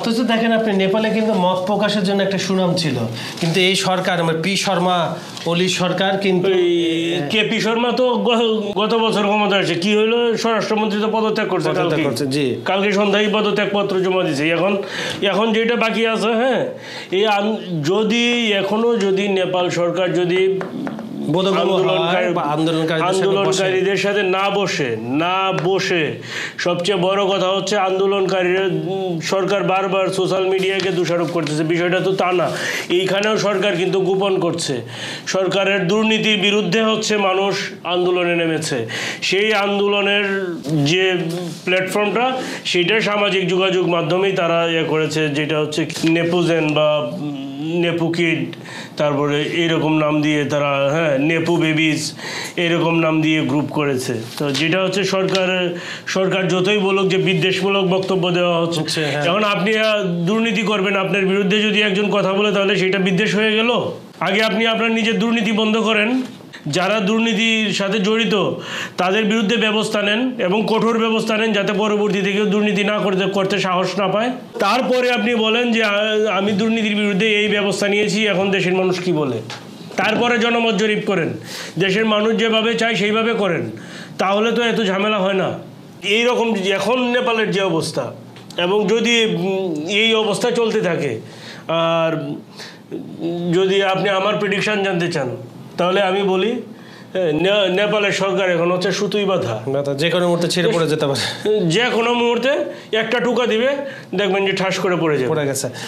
অথচ দেখেন আপনি নেপালে কিন্তু মত প্রকাশের জন্য একটা সুনাম ছিল, কিন্তু এই সরকার আমার পি শর্মা ওলি সরকার কিন্তু কে পি শর্মা তো গত বছর ক্ষমতা আসে, কি হইলো, স্বরাষ্ট্রমন্ত্রী তো পদত্যাগ করছে জি কালকে সন্ধ্যায় পদত্যাগপত্র জমা দিছে। এখন যেটা বাকি আছে, হ্যাঁ, এই যদি এখনো যদি নেপাল সরকার যদি আন্দোলনকারীদের সাথে না বসে সবচেয়ে বড় কথা হচ্ছে আন্দোলনকারীরা, সরকার বারবার সোশ্যাল মিডিয়াকে দোষারোপ করতেছে, বিষয়টা তো তা না। এইখানেও সরকার কিন্তু গোপন করছে, সরকারের দুর্নীতির বিরুদ্ধে হচ্ছে মানুষ আন্দোলনে নেমেছে। সেই আন্দোলনের যে প্ল্যাটফর্মটা, সেটা সামাজিক যোগাযোগ মাধ্যমেই তারা করেছে, যেটা হচ্ছে নেপুজেন বা নেপু কিড, তারপরে এইরকম নাম দিয়ে তারা, হ্যাঁ, নেপু বেবিজ এরকম নাম দিয়ে গ্রুপ করেছে। তো যেটা হচ্ছে সরকার যতই বলুক যে বিদ্বেষমূলক বক্তব্য দেওয়া হচ্ছে, এখন আপনি দুর্নীতি করবেন, আপনার বিরুদ্ধে যদি একজন কথা বলে তাহলে সেটা বিদ্বেষ হয়ে গেল। আগে আপনি আপনার নিজের দুর্নীতি বন্ধ করেন, যারা দুর্নীতির সাথে জড়িত তাদের বিরুদ্ধে ব্যবস্থা নেন এবং কঠোর ব্যবস্থা নেন, যাতে পরবর্তীতে কেউ দুর্নীতি না করতে সাহস না পায়। তারপরে আপনি বলেন যে আমি দুর্নীতির বিরুদ্ধে এই ব্যবস্থা নিয়েছি, এখন দেশের মানুষ কি বলে। তারপরে জনমত জরিপ করেন, দেশের মানুষ যেভাবে চায় সেইভাবে করেন, তাহলে তো এত ঝামেলা হয় না। এইরকম এখন নেপালের যে অবস্থা, এবং যদি এই অবস্থা চলতে থাকে, আর যদি আপনি আমার প্রেডিকশন জানতে চান, তাহলে আমি বলি নেপালের সরকার এখন হচ্ছে সুতুই বাঁধা, যে কোনো মুহূর্তে ছেড়ে পড়ে যেতে পারে, যে কোনো মুহূর্তে একটা টুকা দিবে, দেখবেন যে ঠাস করে পড়ে গেছে।